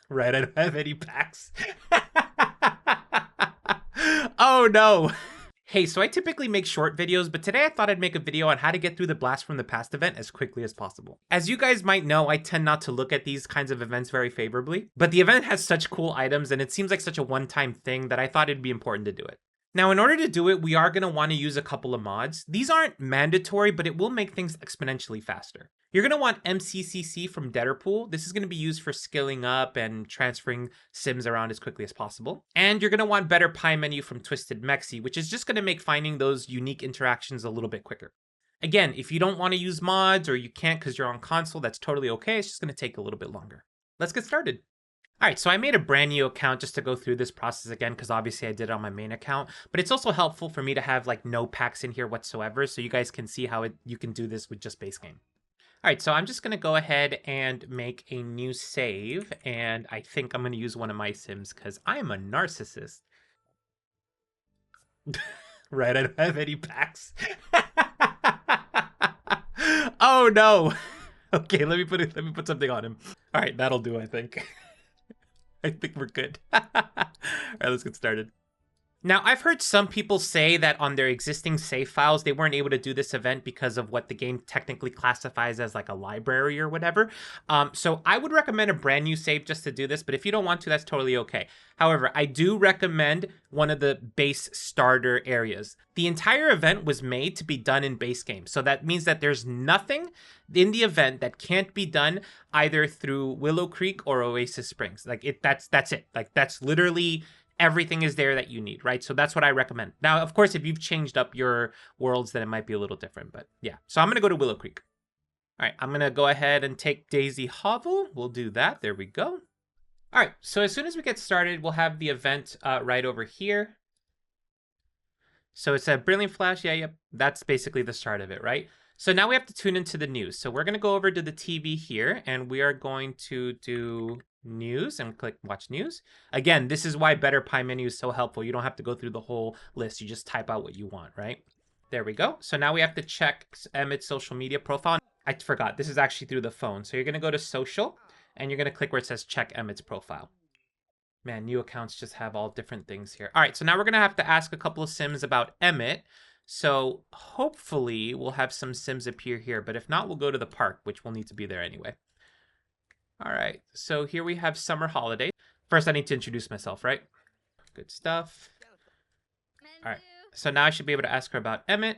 Right, I don't have any packs. Oh no. Hey, so I typically make short videos, but today I thought I'd make a video on how to get through the Blast from the Past event as quickly as possible. As you guys might know, I tend not to look at these kinds of events very favorably, but the event has such cool items and it seems like such a one-time thing that I thought it'd be important to do it. Now, in order to do it, we are going to want to use a couple of mods. These aren't mandatory, but it will make things exponentially faster. You're going to want MCCC from Deaderpool. This is going to be used for skilling up and transferring sims around as quickly as possible. And you're going to want Better Pie Menu from Twisted Mexi, which is just going to make finding those unique interactions a little bit quicker. Again, if you don't want to use mods or you can't because you're on console, that's totally okay. It's just going to take a little bit longer. Let's get started. All right, so I made a brand new account just to go through this process again because obviously I did it on my main account, but it's also helpful for me to have like no packs in here whatsoever so you guys can see how you can do this with just base game. All right, so I'm just going to go ahead and make a new save, and I think I'm going to use one of my sims because I'm a narcissist. Right, I don't have any packs. Oh no. Okay, let me put something on him. All right, that'll do, I think. I think we're good. All right, let's get started. Now, I've heard some people say that on their existing save files, they weren't able to do this event because of what the game technically classifies as like a library or whatever. So I would recommend a brand new save just to do this, but if you don't want to, that's totally okay. However, I do recommend one of the base starter areas. The entire event was made to be done in base game. So that means that there's nothing in the event that can't be done either through Willow Creek or Oasis Springs. That's it. Like that's literally everything is there that you need, right? So that's what I recommend. Now, of course, if you've changed up your worlds, then it might be a little different, but yeah. So I'm going to go to Willow Creek. All right, I'm going to go ahead and take Daisy Hovel. We'll do that. There we go. All right, so as soon as we get started, we'll have the event right over here. So it's a Brilliant Flash. Yeah, yep. That's basically the start of it, right? So now we have to tune into the news. So we're going to go over to the TV here, and we are going to do news and click watch news. Again, this is why Better Pie Menu is so helpful. You don't have to go through the whole list. You just type out what you want, right? There we go. So now we have to check Emmett's social media profile. I forgot. This is actually through the phone. So you're going to go to social, and you're going to click where it says check Emmett's profile. Man, new accounts just have all different things here. All right, so now we're going to have to ask a couple of sims about Emmett. So hopefully we'll have some sims appear here, but if not, we'll go to the park, which will need to be there anyway. All right, so here we have summer holiday. First, I need to introduce myself, right? Good stuff. All right, so now I should be able to ask her about Emmett.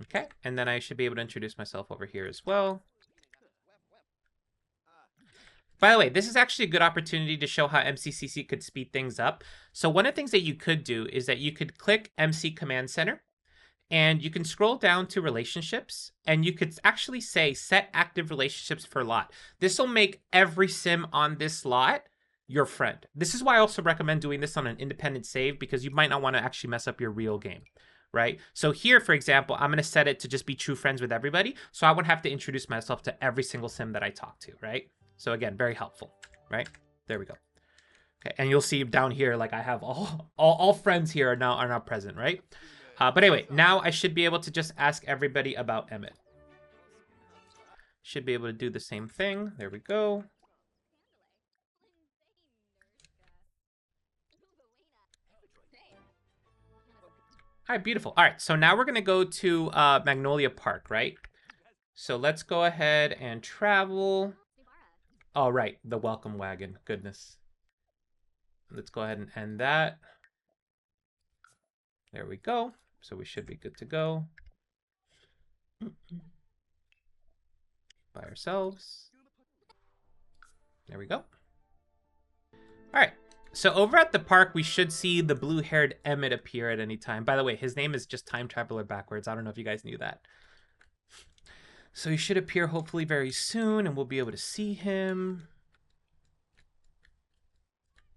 Okay, and then I should be able to introduce myself over here as well. By the way, this is actually a good opportunity to show how MCCC could speed things up. So one of the things that you could do is that you could click MC Command Center, and you can scroll down to relationships, and you could actually say set active relationships for lot. This will make every sim on this lot your friend. This is why I also recommend doing this on an independent save, because you might not want to actually mess up your real game, right? So here, for example, I'm going to set it to just be true friends with everybody. So I would have to introduce myself to every single sim that I talk to, right? So again, very helpful, right? There we go. Okay, and you'll see down here, like I have all friends here are now present, right? But anyway, now I should be able to just ask everybody about Emmett. Should be able to do the same thing. There we go. All right, beautiful. All right, so now we're going to go to Magnolia Park, right? So let's go ahead and travel. Oh, right, the welcome wagon. Goodness. Let's go ahead and end that. There we go. So we should be good to go. By ourselves. There we go. All right. So over at the park, we should see the blue-haired Emmett appear at any time. By the way, his name is just Time Traveler backwards. I don't know if you guys knew that. So he should appear hopefully very soon, and we'll be able to see him.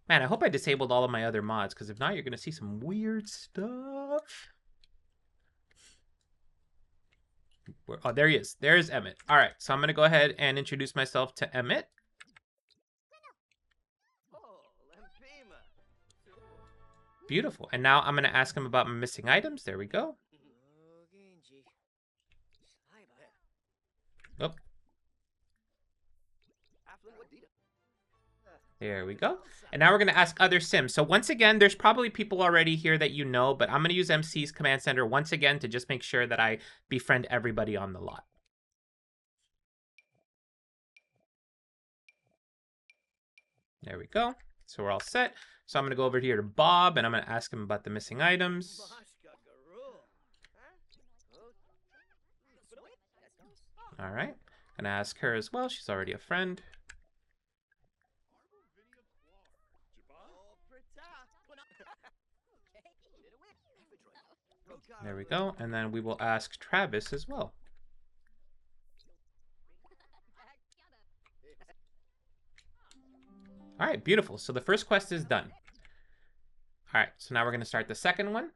Man, I hope I disabled all of my other mods, because if not, you're going to see some weird stuff. Oh, there he is. There's Emmett. All right, so I'm going to go ahead and introduce myself to Emmett. Beautiful. And now I'm going to ask him about my missing items. There we go. Oh, there we go. And now we're going to ask other Sims. So once again, there's probably people already here that you know, but I'm going to use MC's command center once again to just make sure that I befriend everybody on the lot. There we go. So we're all set. So I'm going to go over here to Bob, and I'm going to ask him about the missing items. All right. Going to ask her as well. She's already a friend. There we go. And then we will ask Travis as well. All right, beautiful. So the first quest is done. All right, so now we're going to start the second one.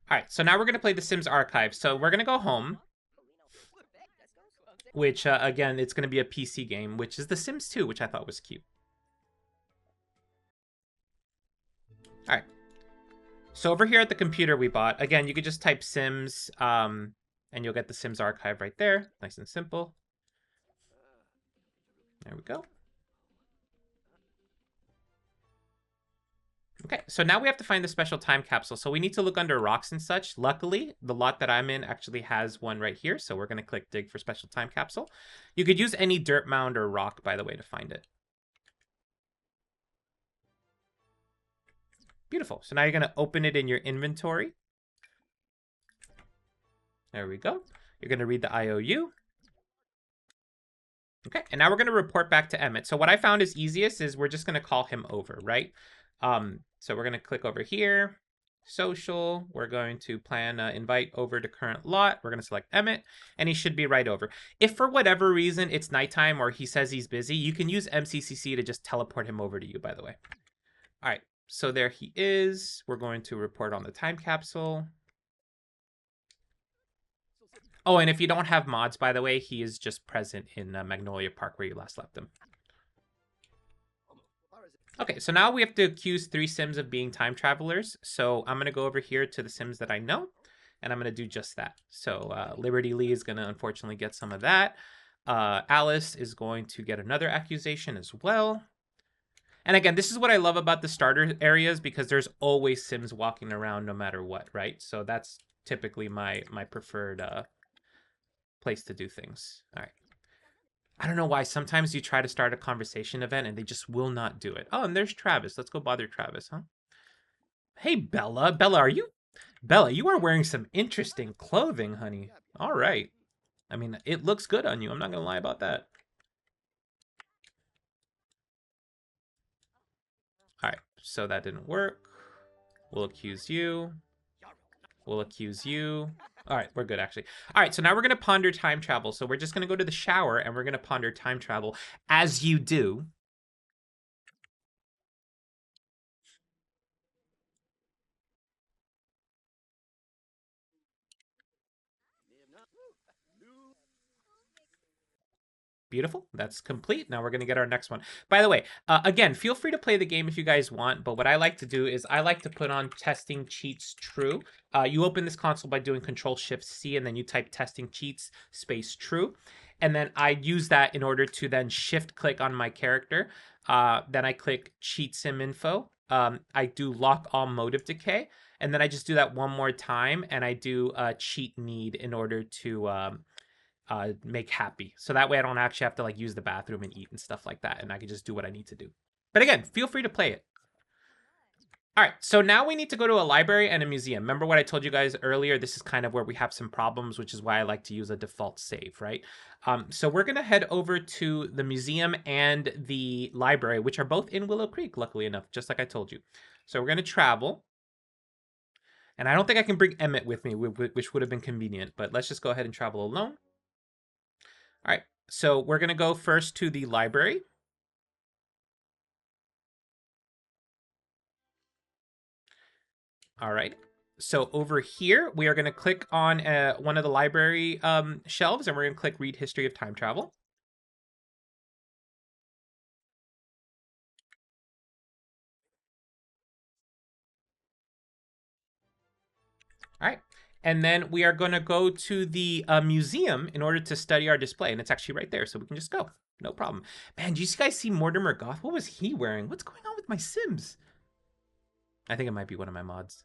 All right, so now we're going to play The Sims Archive. So we're going to go home, which, again, it's going to be a PC game, which is The Sims 2, which I thought was cute. All right. So over here at the computer we bought, again, you could just type Sims, and you'll get The Sims Archive right there. Nice and simple. There we go. Okay, so now we have to find the special time capsule. So we need to look under rocks and such. Luckily, the lot that I'm in actually has one right here. So we're going to click dig for special time capsule. You could use any dirt mound or rock, by the way, to find it. Beautiful. So now you're going to open it in your inventory. There we go. You're going to read the IOU. Okay, and now we're going to report back to Emmett. So what I found is easiest is we're just going to call him over, right? So we're going to click over here, social. We're going to plan invite over to current lot. We're going to select Emmett, and he should be right over. If for whatever reason it's nighttime or he says he's busy, you can use MCCC to just teleport him over to you, by the way. All right, so there he is. We're going to report on the time capsule. Oh, and if you don't have mods, by the way, he is just present in Magnolia Park where you last left him. Okay, so now we have to accuse 3 Sims of being time travelers. So I'm going to go over here to the Sims that I know, and I'm going to do just that. So Liberty Lee is going to unfortunately get some of that. Alice is going to get another accusation as well. And again, this is what I love about the starter areas, because there's always Sims walking around no matter what, right? So that's typically my preferred place to do things. All right. I don't know why. Sometimes you try to start a conversation event and they just will not do it. Oh, and there's Travis. Let's go bother Travis, huh? Hey, Bella. Bella, you are wearing some interesting clothing, honey. All right. I mean, it looks good on you. I'm not going to lie about that. All right. So that didn't work. We'll accuse you. We'll accuse you. All right, we're good, actually. All right, so now we're going to ponder time travel. So we're just going to go to the shower, and we're going to ponder time travel, as you do. Beautiful. That's complete. Now we're going to get our next one. By the way, again, feel free to play the game if you guys want, but what I like to do is I like to put on testing cheats true. You open this console by doing Control-Shift-C, and then you type testing cheats space true. And then I use that in order to then shift-click on my character. Then I click Cheat Sim Info. I do lock all motive decay, and then I just do that one more time, and I do cheat need in order to... make happy. So that way I don't actually have to like use the bathroom and eat and stuff like that. And I can just do what I need to do. But again, feel free to play it. All right, so now we need to go to a library and a museum. Remember what I told you guys earlier? This is kind of where we have some problems, which is why I like to use a default save, right? So we're going to head over to the museum and the library, which are both in Willow Creek, luckily enough, just like I told you. So we're going to travel. And I don't think I can bring Emmett with me, which would have been convenient, but let's just go ahead and travel alone. All right, so we're going to go first to the library. All right, so over here, we are going to click on one of the library shelves, and we're going to click Read History of Time Travel. All right, And then we are going to go to the museum in order to study our display. And it's actually right there, so we can just go. No problem. Man, do you guys see Mortimer Goth? What was he wearing? What's going on with my Sims? I think it might be one of my mods.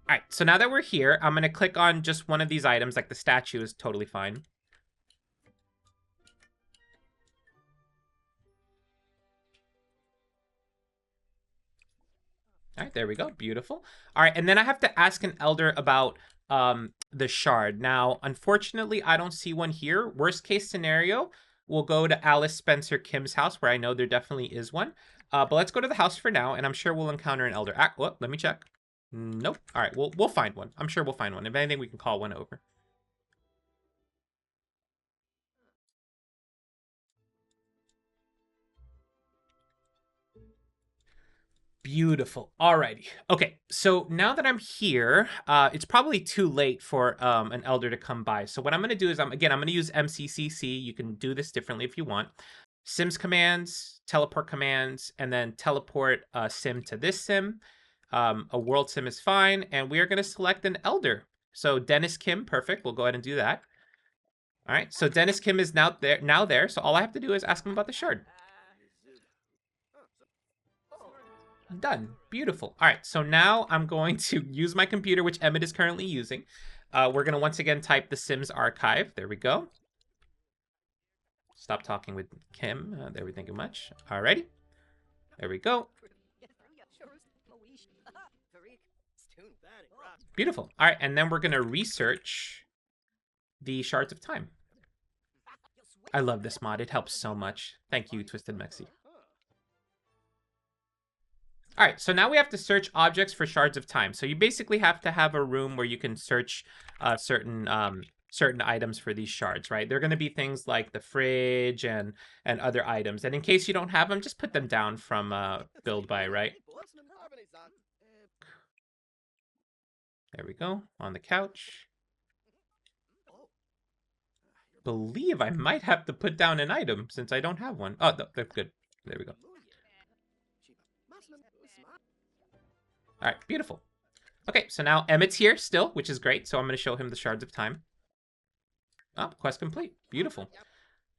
All right, so now that we're here, I'm going to click on just one of these items, like the statue is totally fine. All right, there we go. Beautiful. All right, and then I have to ask an elder about the shard. Now, unfortunately, I don't see one here. Worst case scenario, we'll go to Alice Spencer Kim's house, where I know there definitely is one. But let's go to the house for now, and I'm sure we'll encounter an elder. Well, let me check. Nope. All right, we'll find one. I'm sure we'll find one. If anything, we can call one over. Beautiful. Alrighty. Okay, so now that I'm here, it's probably too late for an elder to come by. So what I'm going to do is, I'm going to use MCCC. You can do this differently if you want. Sims commands, teleport commands, and then teleport a sim to this sim. A world sim is fine, and we are going to select an elder. So Dennis Kim, perfect. We'll go ahead and do that. All right, so Dennis Kim is now there. So all I have to do is ask him about the shard. Done. Beautiful. All right, so now I'm going to use my computer, which Emmett is currently using. We're going to once again type the Sims archive. There we go. Stop talking with Kim. There we thank you much. Alrighty. There we go. Beautiful. All right, and then we're going to research the Shards of Time. I love this mod. It helps so much. Thank you, Twisted Mexi. All right, so now we have to search objects for Shards of Time. So you basically have to have a room where you can search certain items for these shards, right? They're going to be things like the fridge and other items. And in case you don't have them, just put them down from build by, right? There we go, on the couch. Believe I might have to put down an item since I don't have one. Oh, that's good. There we go. All right, beautiful. Okay, so now Emmett's here still, which is great. So I'm going to show him the Shards of Time. Oh, quest complete. Beautiful.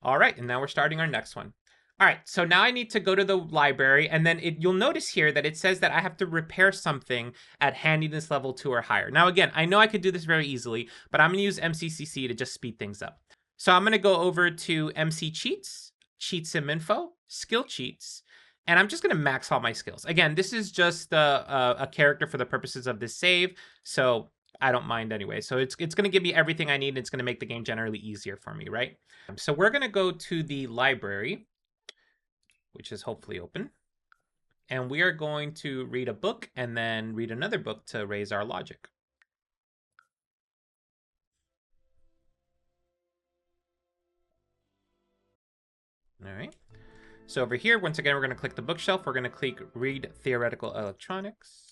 All right, and now we're starting our next one. All right, so now I need to go to the library, and then you'll notice here that it says that I have to repair something at handiness level 2 or higher. Now, again, I know I could do this very easily, but I'm going to use MCCC to just speed things up. So I'm going to go over to MC Cheats, Cheat Sim Info, Skill Cheats, and I'm just going to max all my skills. Again, this is just a character for the purposes of this save, so I don't mind anyway. So it's going to give me everything I need, and it's going to make the game generally easier for me, right? So we're going to go to the library, which is hopefully open. And we are going to read a book and then read another book to raise our logic. All right. So over here, once again, we're going to click the bookshelf. We're going to click Read Theoretical Electronics.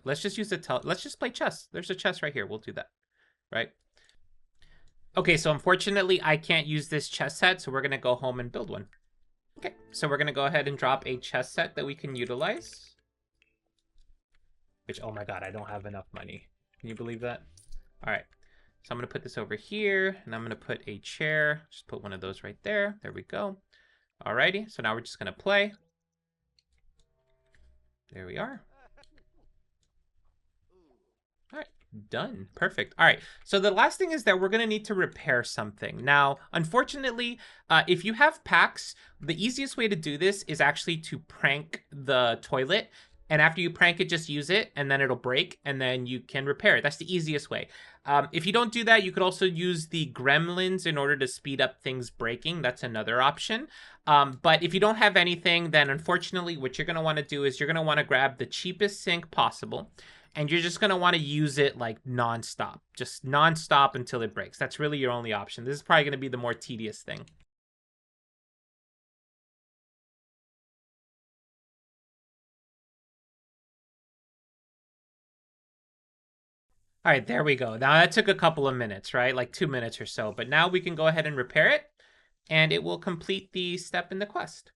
Let's just use let's just play chess. There's a chess right here. We'll do that, right? Okay, so unfortunately, I can't use this chess set, so we're going to go home and build one. Okay, so we're going to go ahead and drop a chess set that we can utilize. Which, oh my god, I don't have enough money. Can you believe that? All right, so I'm going to put this over here, and I'm going to put a chair. Just put one of those right there. There we go. Alrighty, so now we're just going to play. There we are. All right, done. Perfect. All right, so the last thing is that we're going to need to repair something. Now, unfortunately, if you have packs, the easiest way to do this is actually to prank the toilet. And after you prank it, just use it, and then it'll break, and then you can repair it. That's the easiest way. If you don't do that, you could also use the gremlins in order to speed up things breaking. That's another option. But if you don't have anything, then unfortunately, what you're going to want to do is you're going to want to grab the cheapest sink possible, and you're just going to want to use it like nonstop. Just nonstop until it breaks. That's really your only option. This is probably going to be the more tedious thing. All right, there we go. Now that took a couple of minutes, right? Like 2 minutes or so. But now we can go ahead and repair it. and it will complete the step in the quest.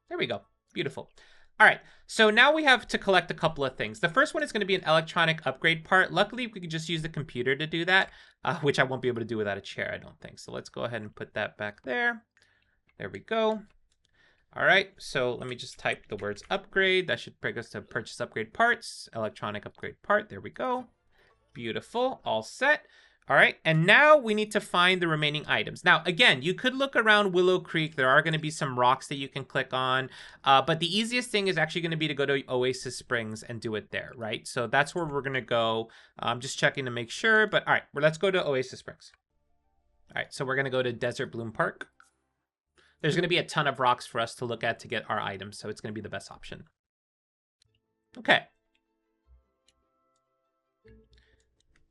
There we go. Beautiful. All right, so now we have to collect a couple of things. The first one is going to be an electronic upgrade part. Luckily, we can just use the computer to do that, which I won't be able to do without a chair, I don't think. So let's go ahead and put that back there. There we go. All right, so let me just type the words upgrade. That should bring us to purchase upgrade parts, electronic upgrade part. There we go. Beautiful, all set. All right, and now we need to find the remaining items. Now, again, you could look around Willow Creek. There are going to be some rocks that you can click on, but the easiest thing is actually going to be to go to Oasis Springs and do it there, right? So that's where we're going to go. I'm just checking to make sure, but all right, well, let's go to Oasis Springs. All right, so we're going to go to Desert Bloom Park. There's going to be a ton of rocks for us to look at to get our items, so it's going to be the best option. Okay.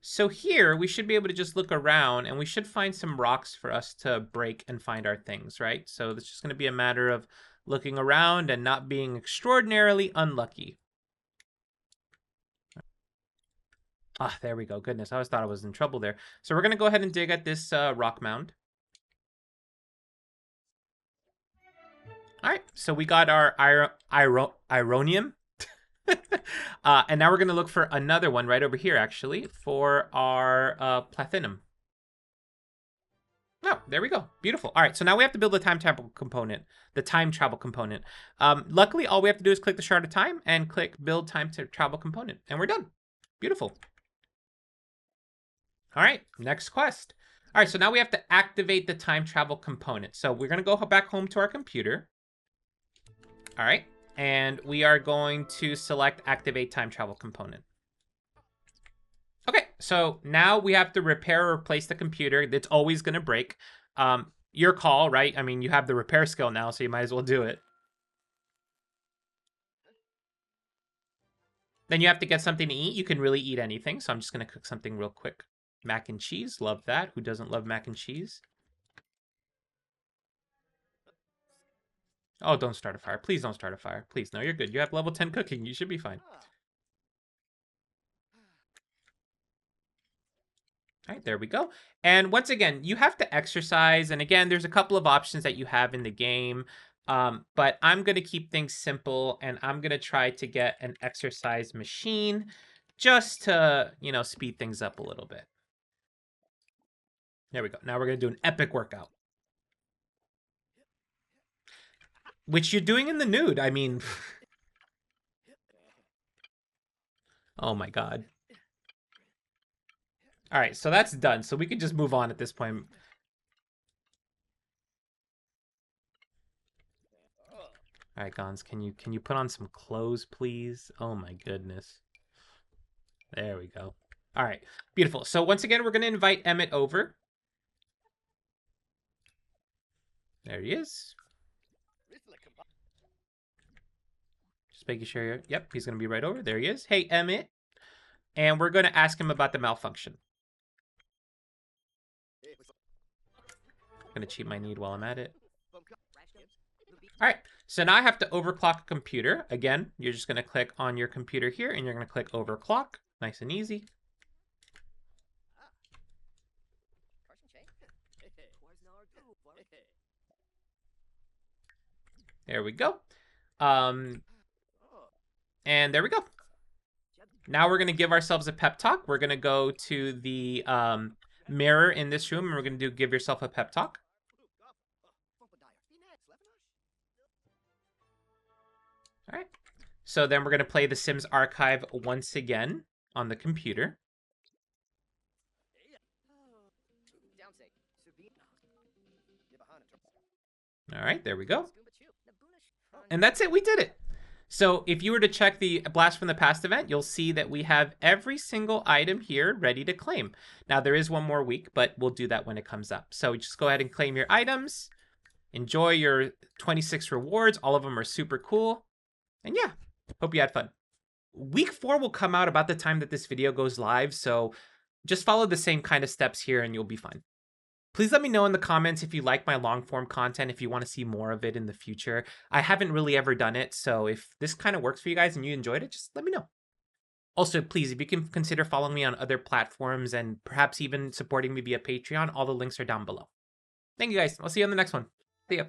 So here, we should be able to just look around, and we should find some rocks for us to break and find our things, right? So it's just going to be a matter of looking around and not being extraordinarily unlucky. Ah, there we go. Goodness, I always thought I was in trouble there. So we're going to go ahead and dig at this rock mound. All right, so we got our ironium. And now we're going to look for another one right over here, actually, for our platinum. Oh, there we go. Beautiful. All right, so now we have to build the time travel component. Luckily, all we have to do is click the Shard of Time and click Build Time Travel Component, and we're done. Beautiful. All right, next quest. All right, so now we have to activate the time travel component. So we're going to go back home to our computer. All right. And we are going to select activate time travel component. Okay, so now we have to repair or replace the computer. It's always going to break. Your call, right? I mean, you have the repair skill now, so you might as well do it. Then you have to get something to eat. You can really eat anything, so I'm just going to cook something real quick. Mac and cheese, love that. Who doesn't love mac and cheese? Oh, don't start a fire. Please don't start a fire. Please, no, you're good. You have level 10 cooking. You should be fine. All right, there we go. And once again, you have to exercise. And again, there's a couple of options that you have in the game. But I'm going to keep things simple, and I'm going to try to get an exercise machine just to, you know, speed things up a little bit. There we go. Now we're going to do an epic workout. Which you're doing in the nude. I mean... Oh my god. All right, so that's done. So we can just move on at this point. All right, Gons, can you put on some clothes, please? Oh my goodness. There we go. All right, beautiful. So once again, we're going to invite Emmett over. There he is. Just making sure you're... Yep, he's going to be right over. There he is. Hey, Emmett. And we're going to ask him about the malfunction. I'm going to cheat my need while I'm at it. All right, so now I have to overclock a computer. Again, you're just going to click on your computer here, and you're going to click overclock. Nice and easy. There we go. And there we go. Now we're going to give ourselves a pep talk. We're going to go to the mirror in this room, and we're going to give yourself a pep talk. All right. So then we're going to play The Sims Archive once again on the computer. All right, there we go. And that's it. We did it. So if you were to check the Blast from the Past event, you'll see that we have every single item here ready to claim. Now, there is one more week, but we'll do that when it comes up. So just go ahead and claim your items. Enjoy your 26 rewards. All of them are super cool. And yeah, hope you had fun. Week 4 will come out about the time that this video goes live, so just follow the same kind of steps here and you'll be fine. Please let me know in the comments if you like my long form content, if you want to see more of it in the future. I haven't really ever done it, so if this kind of works for you guys and you enjoyed it, just let me know. Also, please, if you can consider following me on other platforms and perhaps even supporting me via Patreon, all the links are down below. Thank you guys. I'll see you on the next one. See ya.